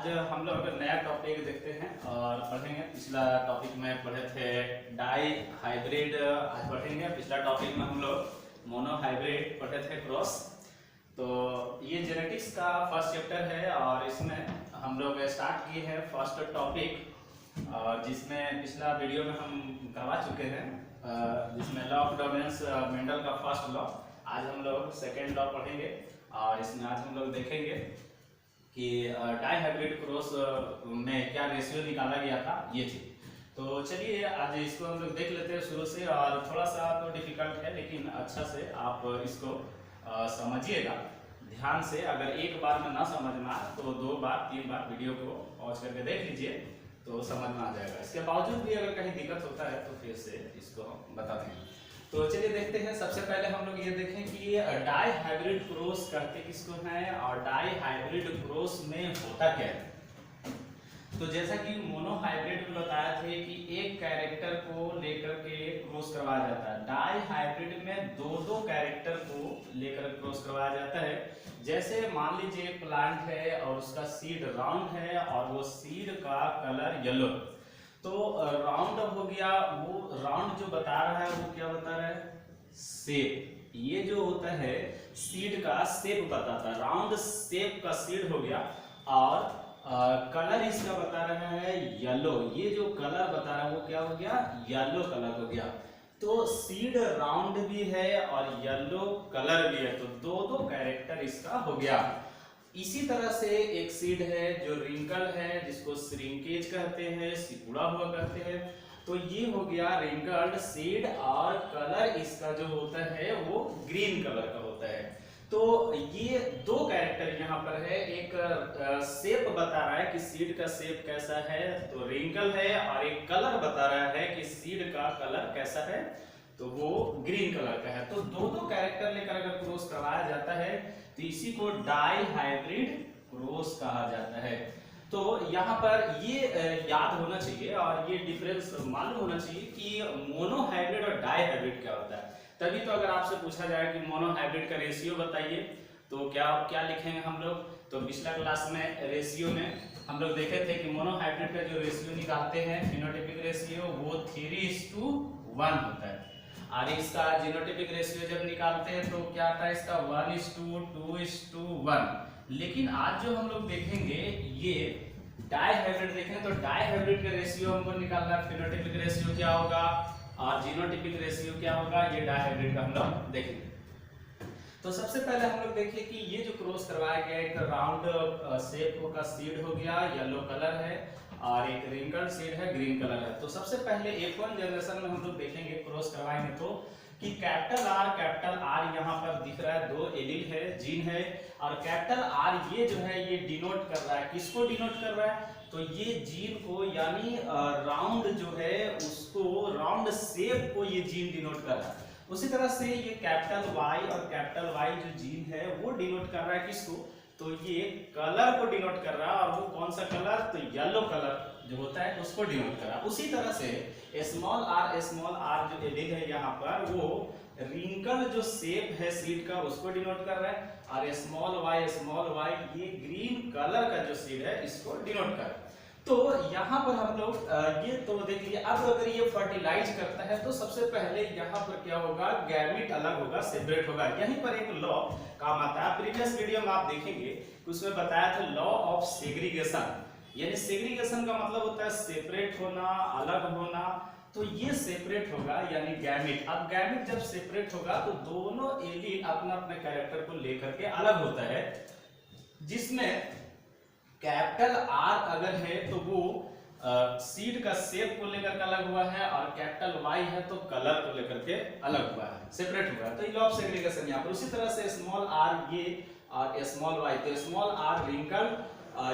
आज हम लोग नया टॉपिक देखते हैं और पढ़ेंगे। पिछला टॉपिक में पढ़े थे डाई हाइब्रिड, आज पढ़ेंगे। पिछला टॉपिक में हम लोग मोनो हाइब्रिड पढ़े थे, क्रॉस। तो ये जेनेटिक्स का फर्स्ट चैप्टर है और इसमें हम लोग स्टार्ट किए हैं फर्स्ट टॉपिक, और जिसमें पिछला वीडियो में हम करवा चुके हैं, जिसमें लॉ ऑफ डोमिनेंस मेंडल का फर्स्ट लॉ। आज हम लोग सेकेंड लॉ पढ़ेंगे और इसमें आज हम लोग देखेंगे कि डाई हाइब्रिड क्रॉस में क्या रेशियो निकाला गया था, ये थी। तो चलिए आज इसको हम लोग देख लेते हैं शुरू से। और थोड़ा सा तो डिफिकल्ट है, लेकिन अच्छा से आप इसको समझिएगा ध्यान से। अगर एक बार में ना समझ में आए तो 2 बार 3 बार वीडियो को पॉज करके देख लीजिए तो समझ में आ जाएगा। इसके बावजूद भी अगर कहीं दिक्कत होता है तो फिर से इसको हम बता देंगे। तो चलिए देखते हैं। सबसे पहले हम लोग ये देखें कि डाई हाइब्रिड क्रॉस कहते किसको हैं और डाई हाइब्रिड क्रॉस में होता क्या है। तो जैसा कि मोनो हाइब्रिड में बताया थे कि एक कैरेक्टर को लेकर के क्रॉस करवाया जाता है, डाई हाइब्रिड में 2 कैरेक्टर को लेकर क्रॉस करवाया जाता है। जैसे मान लीजिए एक प्लांट है और उसका सीड राउंड है और वो सीड का कलर येलो। तो राउंड हो गया, वो राउंड जो बता रहा है वो क्या बता रहा है, शेप। ये जो होता है सीड का शेप बताता है, राउंड शेप का सीड हो गया। और कलर इसका बता रहा है येलो। ये जो कलर बता रहा है वो क्या हो गया, येलो कलर हो गया। तो सीड राउंड भी है और येलो कलर भी है, तो 2 कैरेक्टर इसका हो गया। इसी तरह से एक सीड है जो रिंकल है, जिसको श्रिंकेज कहते हैं, सिकुड़ा हुआ कहते हैं। तो ये हो गया रिंकल्ड सीड और कलर इसका जो होता है वो ग्रीन कलर का होता है। तो ये 2 कैरेक्टर यहाँ पर है। एक शेप बता रहा है कि सीड का शेप कैसा है, तो रिंकल है, और एक कलर बता रहा है कि सीड का कलर कैसा है, तो वो ग्रीन कलर का है। तो 2 कैरेक्टर लेकर अगर क्रॉस करवाया जाता है तो इसी को डाई हाइब्रिड क्रॉस कहा जाता है। तो यहाँ पर ये याद होना चाहिए और ये डिफरेंस मालूम होना चाहिए कि मोनो हाइब्रिड और डाई हाइब्रिड क्या होता है। तभी तो अगर आपसे पूछा जाए कि मोनो हाइब्रिड का रेशियो बताइए तो क्या लिखेंगे हम लोग। तो पिछला क्लास में रेशियो में हम लोग देखे थे कि मोनो हाइब्रिड का जो रेशियो निकालते हैं फिनोटाइपिक रेशियो, वो 3:1 होता है। और इसका जीनोटाइपिक रेशियो जब निकालते हैं तो क्या आता है इसका 1:2:1। लेकिन आज जो हम लोग देखेंगे ये डाई हाइब्रिड देखेंगे तो डाई हाइब्रिड का रेशियो हमको निकालना है। फिनोटाइपिक रेशियो क्या होगा और जीनोटाइपिक रेशियो क्या होगा, ये डाई हाइब्रिड का हम लोग देखेंगे। तो सबसे पहले हम लोग देखिए कि ये जो क्रॉस करवाया गया, एक राउंड शेप का सीड हो गया, येलो कलर है, और एक रिंकल्ड सीड है, ग्रीन कलर है। तो सबसे पहले F1 जनरेशन में हम लोग देखेंगे क्रॉस करवाएंगे तो कि कैपिटल आर यहाँ पर दिख रहा है, 2 एलील है, जीन है। और कैपिटल आर ये जो है ये डिनोट कर रहा है, किसको डिनोट कर रहा है, तो ये जीन को, यानी राउंड जो है उसको, राउंड शेप को ये जीन डिनोट कर रहा है। उसी तरह से ये कैपिटल वाई और कैपिटल वाई जो जीन है वो डिनोट कर रहा है किसको, तो ये कलर को डिनोट कर रहा है। और वो कौन सा कलर, तो येलो कलर जो होता है उसको डिनोट कर रहा है। उसी तरह से स्मॉल आर जो एलील है यहाँ पर, वो रिंकल जो शेप है सीड का उसको डिनोट कर रहा है। और स्मॉल वाई ये ग्रीन कलर का जो सीड है इसको डिनोट कर रहा है। तो यहाँ पर हम लोग ये तो देख लिया। अब अगर ये फर्टिलाइज करता है तो सबसे पहले यहाँ पर क्या होगा, गैमीट अलग होगा, सेपरेट होगा। यहीं पर एक लॉ काम आता है, प्रीवियस वीडियो में आप देखेंगे उसमें बताया था लॉ ऑफ सेग्रीगेशन। यानी सेग्रीगेशन का मतलब होता है सेपरेट होना, अलग होना। तो ये सेपरेट होगा यानी गैमीट। अब गैमीट जब सेपरेट होगा तो दोनों एलील अपना अपने कैरेक्टर को लेकर के अलग होता है, जिसमें कैपिटल आर अगर है तो वो सीड का शेप को लेकर के अलग हुआ है, और कैपिटल वाई है तो कलर को लेकर के अलग हुआ है, सेपरेट हुआ है। तो ये लॉ ऑफ सेग्रीगेशन यहाँ पर। उसी तरह से स्मॉल आर ये और स्मॉल वाई, तो स्मॉल आर रिंकल,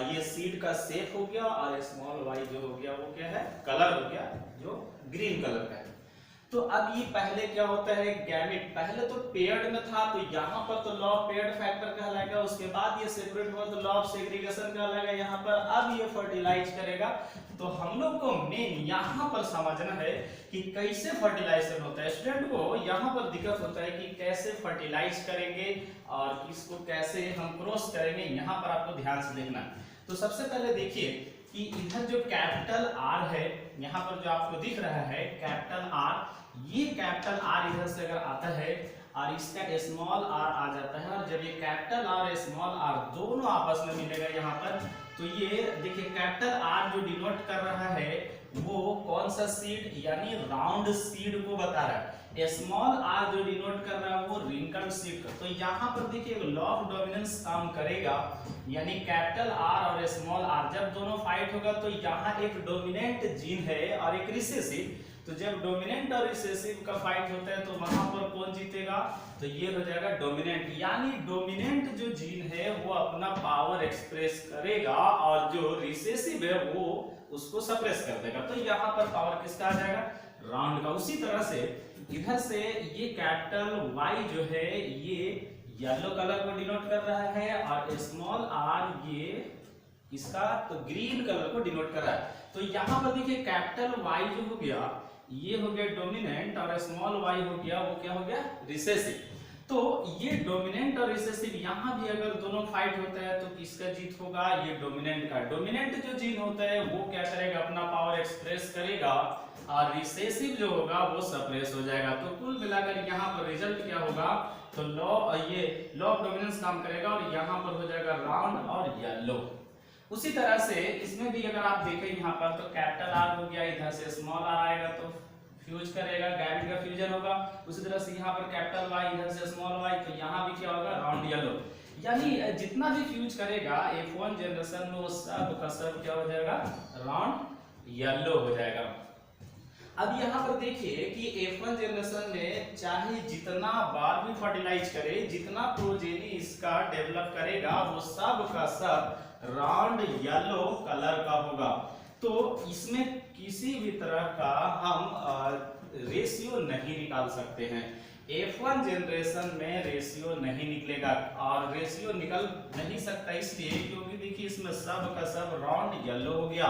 ये सीड का शेप हो गया, और स्मॉल वाई जो हो गया वो क्या है, कलर हो गया जो ग्रीन कलर का है। तो अब ये पहले क्या होता है, गैमेट पहले तो पेयर्ड में था, तो यहाँ पर तो लॉ ऑफ पेयर्ड फैक्टर कहलाएगा। उसके बाद ये सेपरेट हुआ तो लॉ ऑफ सेग्रीगेशन कहलाएगा यहाँ पर। अब ये फर्टिलाइज करेगा। तो हम लोग को मेन यहाँ पर समझना है कि कैसे फर्टिलाइजेशन होता है। स्टूडेंट को यहाँ पर दिक्कत होता है कि कैसे फर्टिलाइज करेंगे और इसको कैसे हम क्रॉस करेंगे, यहाँ पर आपको ध्यान से देखना है। तो सबसे पहले देखिए कि इधर जो कैपिटल आर है, यहाँ पर जो आपको दिख रहा है कैपिटल आर, ये कैपिटल आर इधर से अगर आता है और इसका स्मॉल आर आ जाता है, और जब ये कैपिटल आर और स्मॉल आर दोनों आपस में मिलेगा यहाँ पर, तो ये देखिए कैपिटल आर जो डिनोट कर रहा है वो कौन सा सीड यानी राउंड सीड को बता रहा है, स्मॉल आर जो डिनोट कर रहा है वो रिंकल्ड सीड का। तो यहाँ पर देखिए लॉ ऑफ डोमिनेंस काम करेगा, यानी कैपिटल आर और स्मॉल आर जब दोनों फाइट होगा तो यहाँ एक डोमिनेंट जीन है और एक रिसेसिव, तो जब डोमिनेंट और रिसेसिव का फाइट होता है तो वहां पर कौन जीतेगा, तो ये हो जाएगा डोमिनेंट, यानी डोमिनेंट जो जीन है वो अपना पावर एक्सप्रेस करेगा और जो रिसेसिव है वो उसको सप्रेस कर देगा। तो यहाँ पर पावर किसका आ जाएगा, राउंड का। उसी तरह से इधर से ये कैपिटल वाई जो है ये येलो कलर को डिनोट कर रहा है और स्मॉल आर ये इसका तो ग्रीन कलर को डिनोट कर रहा है। तो यहाँ पर देखिए कैपिटल वाई जो हो गया ये हो गया डोमिनेंट और स्मॉल वाई हो गया वो क्या हो गया रिसेसिव। तो ये डोमिनेंट और रिसेसिव यहाँ भी अगर दोनों फाइट होता है तो किसका जीत होगा, ये डोमिनेंट का। डोमिनेंट जो जीन होता है वो क्या करेगा, अपना पावर एक्सप्रेस करेगा और रिसेसिव जो होगा वो सप्रेस हो जाएगा। तो कुल मिलाकर यहाँ पर रिजल्ट क्या होगा, तो ये लॉ ऑफ डोमिनेंस काम करेगा और यहाँ पर हो जाएगा राउंड और येलो। उसी तरह से इसमें भी अगर आप देखें यहाँ पर तो कैपिटल आर हो गया, इधर से स्मॉल आर आएगा तो फ्यूज करेगा, गैमेट का फ्यूजन होगा। उसी तरह से यहाँ पर कैपिटल वाई इधर से स्मॉल वाई, तो यहाँ भी क्या होगा राउंड येलो। यानी जितना भी फ्यूज करेगा F1 जनरेशन में वो सब का सब क्या हो जाएगा, राउंड येलो हो जाएगा। अब यहाँ पर देखिए कि F1 जनरेशन में चाहे जितना बार भी फर्टिलाइज करे, जितना प्रोजेनी इसका डेवलप करेगा वो सब का सब राउंड येलो कलर का होगा। तो इसमें किसी भी तरह का हम रेशियो नहीं निकाल सकते हैं। F1 जनरेशन में रेशियो नहीं निकलेगा और रेशियो निकल नहीं सकता इसलिए क्योंकि देखिए इसमें सब का सब राउंड येलो हो गया।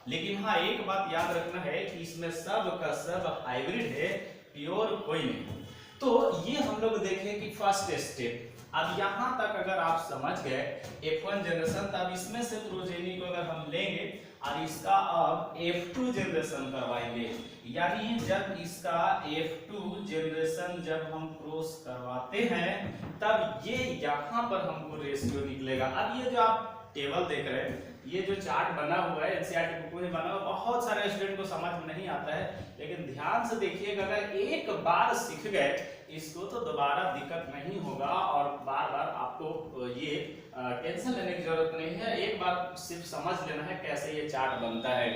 लेकिन हाँ एक बात याद रखना है कि इसमें सब का सब हाइब्रिड है, प्योर कोई नहीं। तो ये हम लोग देखें कि फर्स्ट स्टेप। अब यहाँ तक अगर आप समझ गए F1 जनरेशन, तब इसमें से प्रोजेनी को अगर हम लेंगे और इसका अब F2 जनरेशन करवाएंगे, यानी जब इसका F2 जनरेशन जब हम क्रॉस करवाते हैं तब ये यहाँ पर हमको रेशियो निकलेगा। अब ये जो आप टेबल देख रहे हैं, ये जो चार्ट बना हुआ है एनसीईआरटी बुक में बना हुआ, बहुत सारे स्टूडेंट को समझ में नहीं आता है, लेकिन ध्यान से देखिएगा अगर एक बार सीख गए इसको तो दोबारा दिक्कत नहीं होगा और बार बार आपको ये टेंशन लेने की जरूरत नहीं है। एक बार सिर्फ समझ लेना है कैसे ये चार्ट बनता है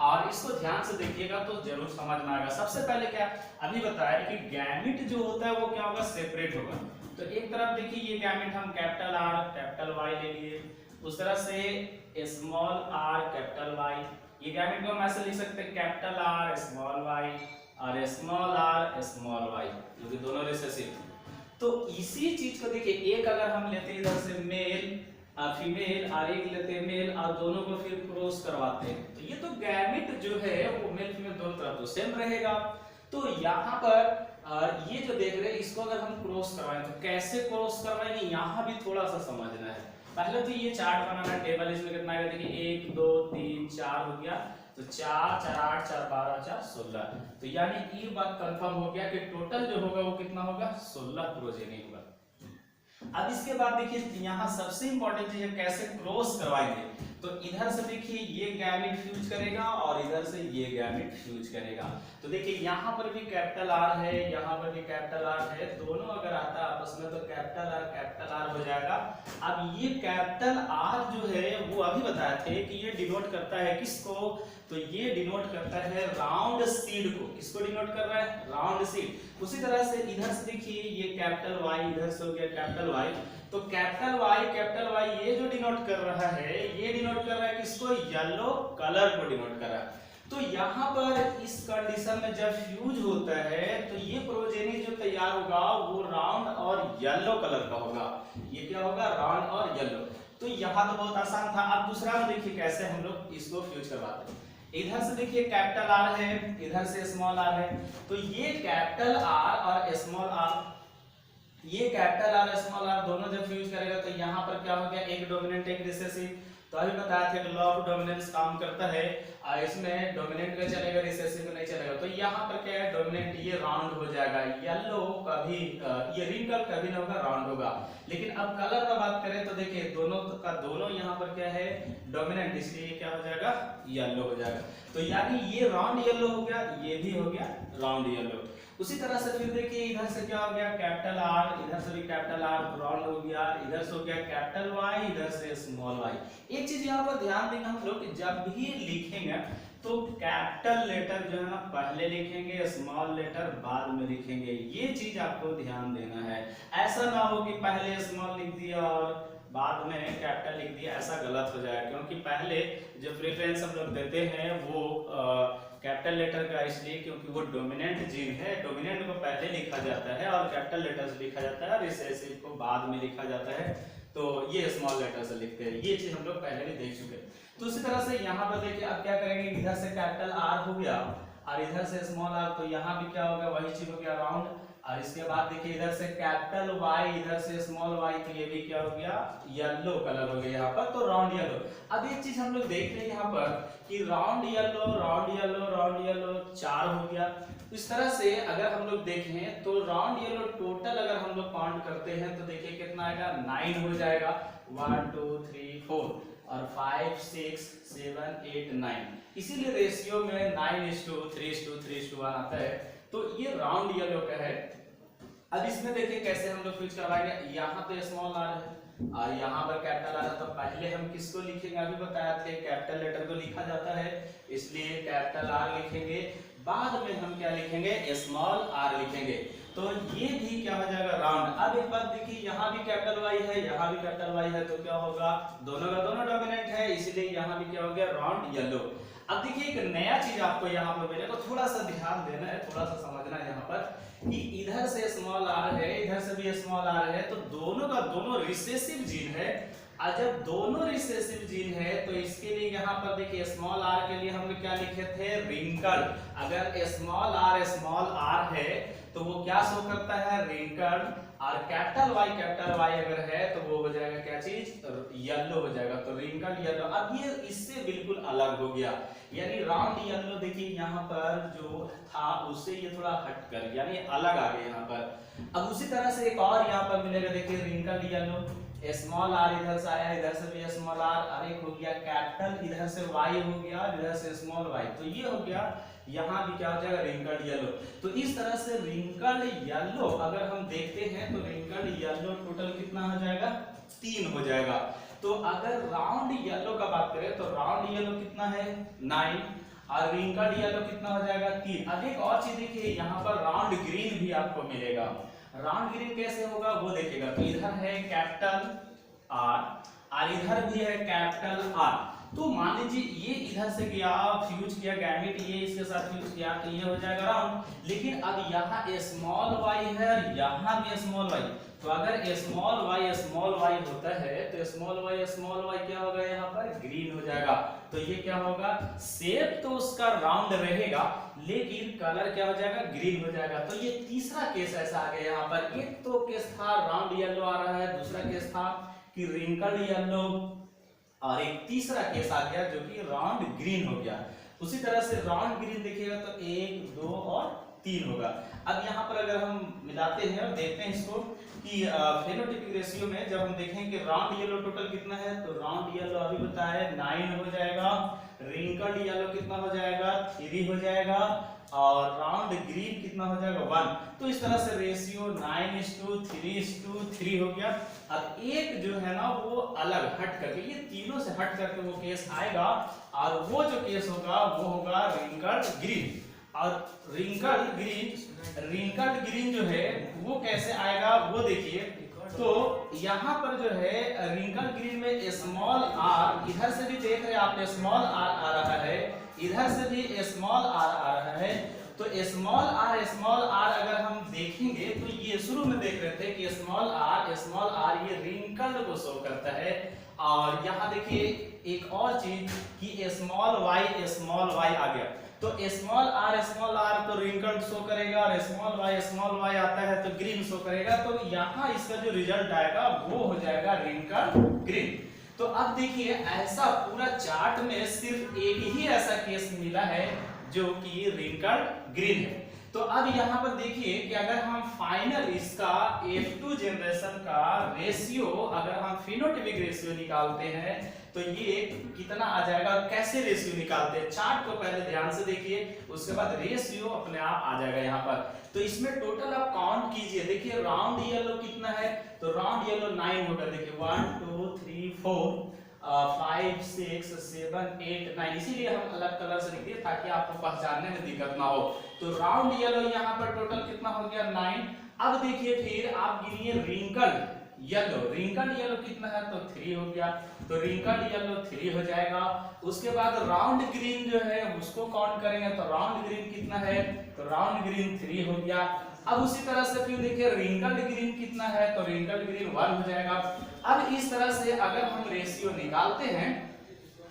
और इसको ध्यान से देखिएगा तो जरूर समझ में आएगा। सबसे पहले क्या अभी बताया कि गैमेट जो होता है वो क्या होगा, सेपरेट होगा। तो एक तरफ देखिए ये गैमेट हम कैपिटल आर कैपिटल वाई ले लिए, उस तरह से स्मॉल आर कैपिटल वाई, ये गैमेट को हम ऐसे लिख सकते हैं कैपिटल आर स्मॉल वाई और स्मॉल आर स्मॉल वाई, क्योंकि दोनों रिसेसिव। तो इसी चीज को देखिए एक अगर हम लेते हैं इधर से मेल फीमेल और एक लेते हैं मेल और दोनों को फिर क्रॉस करवाते हैं, तो ये तो गैमेट जो है वो मेल फीमेल दोनों तरफ तो सेम रहेगा। तो यहाँ पर ये जो देख रहे हैं इसको अगर हम क्रॉस करवाएं तो कैसे क्रॉस करवाएंगे, यहाँ भी थोड़ा सा समझना है। पहले तो ये चार्ट बनाना, टेबल इसमें कितना आएगा देखिए 1 2 3 4 हो गया, तो 4 4 8 4 12 4 16, तो यानी ये बात कंफर्म हो गया कि टोटल जो होगा वो कितना होगा 16 प्रोजेनी होगा। अब इसके बाद देखिए यहाँ सबसे इंपॉर्टेंट चीज है कैसे क्रॉस करवाएंगे। तो इधर से देखिए ये गैमेट फ्यूज करेगा और इधर से ये गैमेट फ्यूज करेगा। तो देखिए यहाँ पर भी कैपिटल आर है, यहाँ पर भी कैपिटल आर है, दोनों अगर आता है आपस में तो कैपिटल आर हो जाएगा। अब ये कैपिटल आर जो है वो अभी बताए थे कि ये डिनोट करता है किसको, तो ये डिनोट करता है राउंड सीड को। किसको डिनोट कर रहा है, राउंड सीड। उसी तरह से इधर से देखिए ये कैपिटल वाई इधर से हो गया कैपिटल वाई, तो कैपिटल वाई ये जो डिनोट कर रहा है ये डिनोट कर रहा है किसको, येलो कलर को डिनोट कर रहा है। तो यहाँ पर इस कंडीशन में जब फ्यूज होता है तो ये प्रोजेनी जो तैयार होगा वो राउंड और येलो कलर का होगा। ये क्या होगा, राउंड और येलो। तो यहाँ तो बहुत आसान था। अब दूसरा में देखिए कैसे हम लोग इसको फ्यूज करवाते हैं। इधर से देखिए कैपिटल आर है, इधर से स्मॉल आर है, तो ये कैपिटल आर और स्मॉल आर, ये कैपिटल आर स्मॉल आर दोनों जब फ्यूज करेगा तो यहाँ पर क्या हो गया, एक डोमिनेंट एक रिसेसिव। तो अभी बताया था कि लॉ ऑफ डोमिनेंस काम करता है, इसमें डोमिनेंट का चलेगा, रिसेसिव का नहीं चलेगा। तो यहाँ पर क्या है, डोमिनेंट ये राउंड हो जाएगा, येलो कभी ये रिंकल कभी ना होगा, राउंड होगा। लेकिन अब कलर का बात करें तो देखिए दोनों का दोनों यहाँ पर क्या है, डोमिनेंट, इसलिए क्या हो जाएगा, येलो हो जाएगा। तो यानी ये राउंड येलो हो गया, ये भी हो गया राउंड येलो। उसी तरह से फिर देखिए इधर से क्या हो गया, कैपिटल आर, इधर से भी कैपिटल आर राउंड हो गया, इधर से हो गया कैपिटल वाई, इधर से स्मॉल वाई। एक चीज यहाँ पर ध्यान देना हम लोग, जब भी लिखेंगे तो कैपिटल लेटर जो है ना पहले लिखेंगे, स्मॉल लेटर बाद में लिखेंगे, ये चीज आपको ध्यान देना है। ऐसा ना हो कि पहले स्मॉल लिख दिया और बाद में कैपिटल लिख दिया, ऐसा गलत हो जाएगा। क्योंकि पहले जो प्रेफरेंस हम लोग देते हैं वो कैपिटल लेटर का, इसलिए क्योंकि वो डोमिनेंट जीन है, डोमिनेंट को पहले लिखा जाता है और कैपिटल लेटर से लिखा जाता है, रिसेसिव को बाद में लिखा जाता है। तो ये स्मॉल लेटर से लिखते हैं, ये चीज हम लोग पहले भी देख चुके हैं। तो उसी तरह से यहाँ पर देखिए अब क्या करेंगे, इधर से कैपिटल आर हो गया और इधर से स्मॉल आर, तो यहाँ भी क्या हो गया, वही चीज हो गया राउंड। और इसके बाद देखिए इधर से कैपिटल वाई, इधर से स्मॉल वाई, तो ये भी क्या हो गया, येलो कलर हो गया यहाँ पर, तो राउंड येलो। अब एक चीज हम लोग देख रहे हैं यहाँ पर कि round yellow, round yellow, round yellow 4 हो गया। इस तरह से अगर हम लोग देखें तो राउंड येलो टोटल अगर हम लोग काउंट करते हैं तो देखिए कितना आएगा, 9 हो जाएगा, 1 2 3 4 और 5 6 7 8 9, इसीलिए रेशियो में 9:3:3:1 आता है। तो ये राउंड येलो का है। अब इसमें देखिए कैसे हम लोग फिक्स करवाएंगे, यहाँ तो स्मॉल आर है और यहाँ पर कैपिटल आर है, तो पहले हम किसको लिखेंगे, अभी बताया थे कैपिटल लेटर को लिखा जाता है, इसलिए कैपिटल आर लिखेंगे, बाद में हम क्या लिखेंगे, स्मॉल आर लिखेंगे। तो ये भी क्या हो जाएगा, राउंड। अब एक बात देखिए, यहाँ भी कैपिटल वाई है, यहाँ भी कैपिटल वाई है, तो क्या होगा, दोनों का दोनों डोमिनेंट है, इसलिए यहाँ भी क्या हो गया, राउंड येलो। अब देखिए एक नया चीज आपको यहाँ पर मिलेगा, तो थोड़ा सा ध्यान देना है, थोड़ा सा समझना है यहाँ पर कि इधर से स्मॉल आर है, इधर से भी स्मॉल आर है, तो दोनों का दोनों रिसेसिव जीन है। और जब दोनों रिसेसिव जीन है तो इसके लिए यहाँ पर देखिए स्मॉल आर के लिए हम क्या लिखे थे, रिंकल। अगर स्मॉल आर है तो वो क्या शो करता है, रिंकल। और कैपिटल वाई अगर है तो वो हो जाएगा क्या चीज, येलो हो जाएगा, तो रिंकल येलो। अब ये इससे बिल्कुल अलग हो गया, यानी राउंड येलो देखिए यहाँ पर जो था उससे ये थोड़ा हटकर यानी अलग आ गया यहाँ पर। अब उसी तरह से एक और यहाँ पर मिलेगा, देखिए रिंकल येलो, स्मॉल आर इधर से आया, इधर से भी स्मॉल आर, और एक हो गया कैपिटल, इधर से वाई हो गया, इधर से स्मॉल वाई, तो ये हो गया, यहाँ भी क्या हो जाएगा, रिंकल येलो। तो इस तरह से रिंकल येलो अगर हम देखते हैं तो रिंकल येलो टोटल कितना हो जाएगा, 3 हो जाएगा। तो अगर राउंड येलो का बात करें तो राउंड येलो कितना है, 9, और रिंकल येलो कितना हो जाएगा, 3। अब एक और चीज देखिए, यहाँ पर राउंड ग्रीन भी आपको मिलेगा। राउंड ग्रीन कैसे होगा वो देखिएगा, तो इधर है कैपिटल आर और इधर भी है कैपिटल आर। तो मान लीजिए ये इधर से गया, फ्यूज किया गैमेट, ये इसके साथ फ्यूज किया, तो ये हो जाएगा राउंड। लेकिन अब यहाँ स्मॉल वाई है और यहाँ भी स्मॉल वाई, तो अगर स्मॉल वाई होता है तो स्मॉल वाई क्या होगा, यहाँ पर ग्रीन हो जाएगा। तो ये क्या होगा, शेप तो उसका राउंड रहेगा लेकिन कलर क्या हो जाएगा, ग्रीन हो जाएगा। तो ये तीसरा केस ऐसा आ गया यहाँ पर। एक तो केस था राउंड येलो आ रहा है, दूसरा केस था कि रिंकल येलो, और एक तीसरा केस आ गया जो कि राउंड ग्रीन हो गया। उसी तरह से राउंड ग्रीन देखिएगा तो 1 2 और 3 होगा। अब यहाँ पर अगर हम मिलाते हैं और देखते हैं इसको कि फेनोटाइपिक रेशियो में जब हम देखें कि राउंड येलो टोटल कितना है, तो राउंड येलो अभी बताया 9 हो जाएगा, रिंकल्ड येलो कितना हो जाएगा, 3 हो जाएगा, और राउंड ग्रीन कितना हो जाएगा, 1। तो इस तरह से रेशियो 9:3:3 हो गया। अब एक जो है ना वो अलग हट करके, ये तीनों से हट करके वो केस आएगा, और वो जो केस होगा वो होगा रिंकल्ड ग्रीन। और रिंकल्ड ग्रीन जो है वो कैसे आएगा वो देखिए। तो यहाँ पर जो है रिंकल ग्रीन में स्मॉल आर, इधर से भी देख रहे हैं आप स्मॉल आर आ रहा है, इधर से भी स्मॉल आर आ रहा है। तो स्मॉल आर अगर हम देखेंगे तो ये शुरू में देख रहे थे कि स्मॉल आर ये रिंकल्ड को शो करता है। और यहाँ देखिए एक और चीज कि स्मॉल वाई आ गया, तो स्मॉल आर तो रिंकल्ड शो करेगा, और स्मॉल वाई आता है तो ग्रीन शो करेगा। तो यहाँ इसका जो रिजल्ट आएगा वो हो जाएगा रिंकल ग्रीन। तो अब देखिए ऐसा पूरा चार्ट में सिर्फ एक ही ऐसा केस मिला है जो कि रिंकल्ड ग्रीन है। तो अब यहाँ पर देखिए कि अगर हम फाइनल इसका F2 जनरेशन का रेशियो अगर हम फिनोटाइपिक रेशियो निकालते हैं तो ये कितना आ जाएगा और कैसे रेशियो निकालते हैं चार्ट को पहले ध्यान से देखिए, उसके बाद रेशियो अपने आप आ जाएगा यहाँ पर। तो इसमें टोटल आप काउंट कीजिए, देखिए राउंड येलो कितना है, तो राउंड येलो 9 होगा। देखिए 1 2 3 4 5 6 7 8 9, इसीलिए हम अलग कलर से लिख दिए ताकि आपको पहचानने में दिक्कत ना हो। तो राउंड येलो यहाँ पर टोटल कितना हो गया 9। अब देखिए फिर आप गिनिए रिंकल्ड येलो, रिंकल्ड येलो कितना है तो 3 हो गया, तो रिंकल्ड येलो 3 हो जाएगा। उसके बाद राउंड ग्रीन जो है उसको काउंट करेंगे तो राउंड ग्रीन कितना है, तो राउंड ग्रीन 3 हो गया। अब उसी तरह से फिर देखिए रिंकल्ड ग्रीन कितना है, तो रिंकल्ड ग्रीन 1 हो जाएगा। अब इस तरह से अगर हम रेशियो निकालते हैं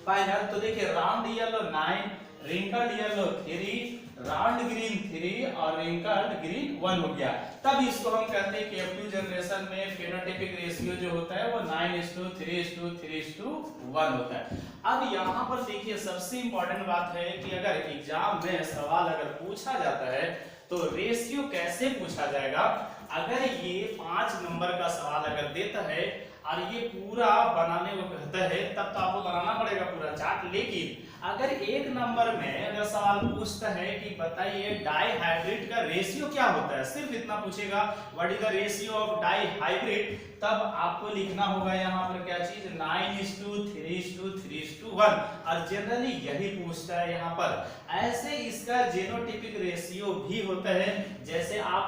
फाइनल, तो देखिए round yellow 9, wrinkled yellow 3, round green 3 और रिंकल्ड ग्रीन 1 हो गया। तब इसको हम कहते हैं कि F2 जनरेशन में फेनोटाइपिक रेशियो जो होता है वो 9:3:3:1 होता है। अब यहाँ पर देखिए सबसे इंपॉर्टेंट बात है कि अगर एग्जाम में सवाल अगर पूछा जाता है तो रेशियो कैसे पूछा जाएगा। अगर ये 5 नंबर का सवाल अगर देता है और ये पूरा बनाने को कहता है तब तो आपको बनाना पड़ेगा पूरा चार्ट। लेकिन अगर 1 नंबर में अगर सवाल पूछता है कि बताइए डाई हाइब्रिड का रेशियो क्या होता है, सिर्फ इतना पूछेगा what is the ratio of dihybrid, तब आपको लिखना होगा यहाँ पर क्या चीज 9:3:3:1 और जनरली यही पूछता है यहाँ पर। ऐसे इसका जीनोटाइपिक रेशियो भी होता है, जैसे आप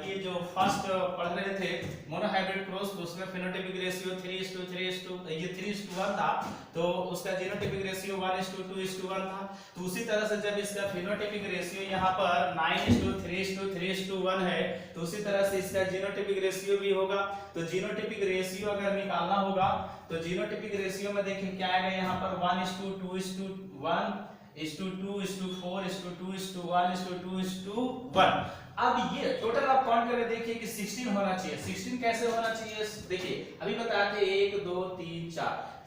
ये जो फर्स्ट पढ़ रहे थे मोनोहाइब्रिड क्रॉस तो उसमें फेनोटाइपिक रेशियो 3:1 था, तो उसका जीनोटाइपिक रेशियो 1:2:1 था। तो उसी तरह से जब इसका फेनोटाइपिक रेशियो यहाँ पर 9:3:3:1 है तो उसी तरह से इसका जीनोटाइपिक रेशियो भी होगा। तो जीनोटाइपिक रेशियो अगर निकालना होगा तो जीनोटाइपिक रेशियो में देखिए क्या आएगा यहाँ पर 1:2:1:4:2:1:2:1. अब ये टोटल आप काउंट करके देखिए कि 16 होना चाहिए। 16 कैसे होना चाहिए देखिए, अभी बताए थे 1 2 3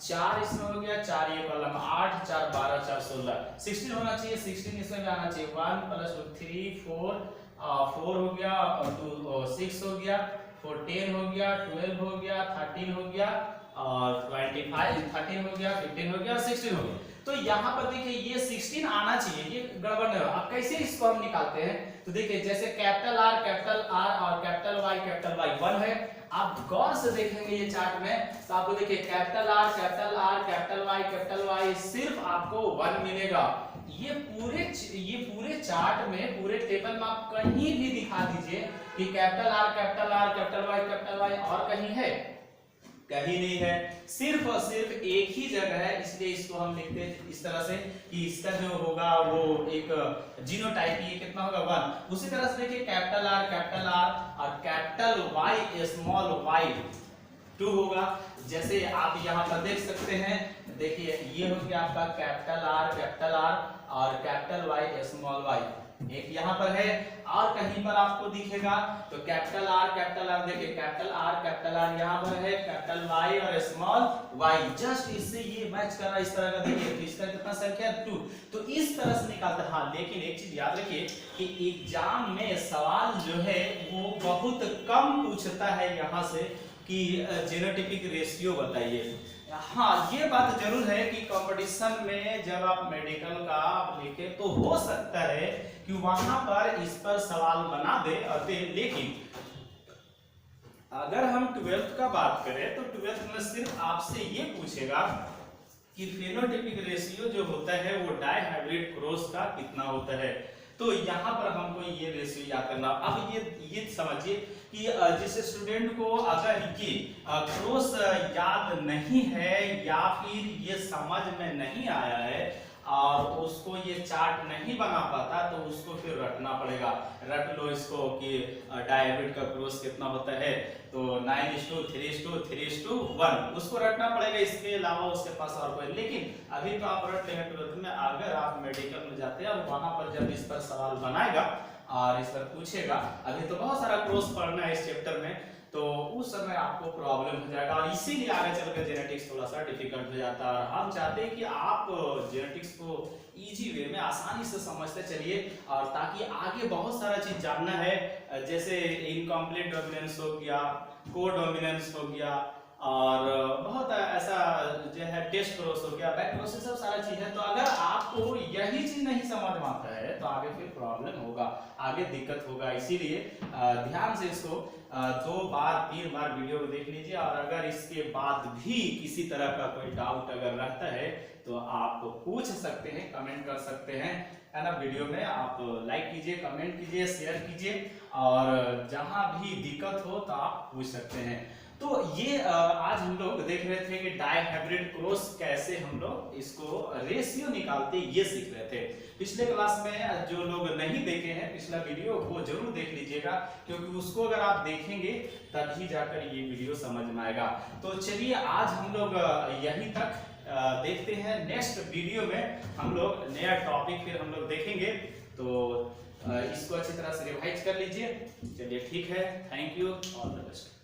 4 इसमें हो गया, 4 ये कॉलम 8 4 12 4 16 16 होना चाहिए। 16 इसमें जाना चाहिए 1 + 2 3 4 4 हो गया और 2 6 हो गया, 10 हो गया, 12 हो गया, 13 हो गया और 25 13 हो गया, 15 हो गया, 16 हो गया। तो यहाँ पर देखिए ये 16 आना चाहिए, ये गड़बड़ नहीं हो। अब कैसे इसको हम निकालते हैं तो देखिए जैसे कैपिटल R और कैपिटल Y 1 है। आप गौर से देखेंगे ये चार्ट में तो आपको देखिए कैपिटल R कैपिटल Y सिर्फ आपको 1 मिलेगा। ये पूरे चार्ट में पूरे टेबल में आप कहीं भी दिखा दीजिए कि कैपिटल R कैपिटल Y और कहीं है, कहीं नहीं है, सिर्फ और सिर्फ एक ही जगह है। इसलिए इसको हम लिखते हैं इस तरह से कि इसका जो होगा वो एक जीनोटाइप ये कितना होगा 1। उसी तरह से देखिए कैपिटल R और कैपिटल Y स्मॉल y 2 होगा। जैसे आप यहाँ पर देख सकते हैं, देखिए ये हो गया आपका कैपिटल R और कैपिटल Y स्मॉल y, एक यहाँ पर है और कहीं पर आपको दिखेगा तो कैपिटल R देखिए कैपिटल R यहाँ पर है, कैपिटल Y और स्मॉल y, जस्ट इससे ये मैच कर रहा है इस तरह का। देखिए तो इसका कितना संख्या 2, तो इस तरह से निकालते हैं। हाँ लेकिन एक चीज याद रखिए कि एग्जाम में सवाल जो है वो बहुत कम पूछता है यहाँ से कि जीनोटाइपिक रेशियो बताइए। हाँ ये बात जरूर है कि कंपटीशन में जब आप मेडिकल का आप लिखे तो हो सकता है कि वहां पर इस पर सवाल बना दे और दे, लेकिन अगर हम 12th का बात करें तो 12th में सिर्फ आपसे ये पूछेगा कि फेनोटाइपिक रेशियो जो होता है वो डाई हाइब्रिड क्रॉस का कितना होता है। तो यहाँ पर हमको ये रेशियो याद करना। अब ये समझिए कि जिस स्टूडेंट को अगर ये क्रॉस याद नहीं है या फिर ये समझ में नहीं आया है और उसको ये चार्ट नहीं बना पाता तो उसको फिर रटना पड़ेगा। रट लो इसको कि डाई हाइब्रिड का क्रॉस कितना होता है, तो 9:3:3:1 उसको रटना पड़ेगा। इसके अलावा उसके पास और कोई, लेकिन अभी तो आप रट लेंगे 12th में। अगर आप मेडिकल में जाते हैं और वहां पर जब इस पर सवाल बनाएगा और इस पर पूछेगा, अभी तो बहुत सारा क्रॉस पढ़ना है इस चैप्टर में, तो उस समय आपको प्रॉब्लम हो जाएगा, और इसीलिए आगे चलकर जेनेटिक्स थोड़ा सा डिफिकल्ट हो जाता है। और हम चाहते हैं कि आप जेनेटिक्स को इजी वे में आसानी से समझते चलिए, और ताकि आगे बहुत सारा चीज जानना है, जैसे इनकम्प्लीट डोमिनेंस हो गया, को डोमिनेंस हो गया, और बहुत ऐसा जो है टेस्ट क्रॉस हो गया, बैक क्रॉस, सब सारा चीज है। तो अगर आपको यही चीज नहीं समझ में आता है तो आगे फिर प्रॉब्लम होगा, आगे दिक्कत होगा। इसीलिए ध्यान से इसको 2 बार 3 बार वीडियो को देख लीजिए, और अगर इसके बाद भी किसी तरह का कोई डाउट अगर रहता है तो आप पूछ सकते हैं, कमेंट कर सकते हैं, है ना। वीडियो में आप लाइक कीजिए, कमेंट कीजिए, शेयर कीजिए, और जहां भी दिक्कत हो तो आप पूछ सकते हैं। तो ये आज हम लोग देख रहे थे कि डाई हाइब्रिड क्रॉस कैसे हम लोग इसको रेशियो निकालते, ये सीख रहे थे। पिछले क्लास में जो लोग नहीं देखे हैं पिछला वीडियो, वो जरूर देख लीजिएगा, क्योंकि उसको अगर आप देखेंगे तभी जाकर ये वीडियो समझ में आएगा। तो चलिए आज हम लोग यहीं तक देखते हैं। नेक्स्ट वीडियो में हम लोग नया टॉपिक फिर हम लोग देखेंगे, तो इसको अच्छी तरह से रिवाइज कर लीजिए। चलिए ठीक है, thank you, all the best.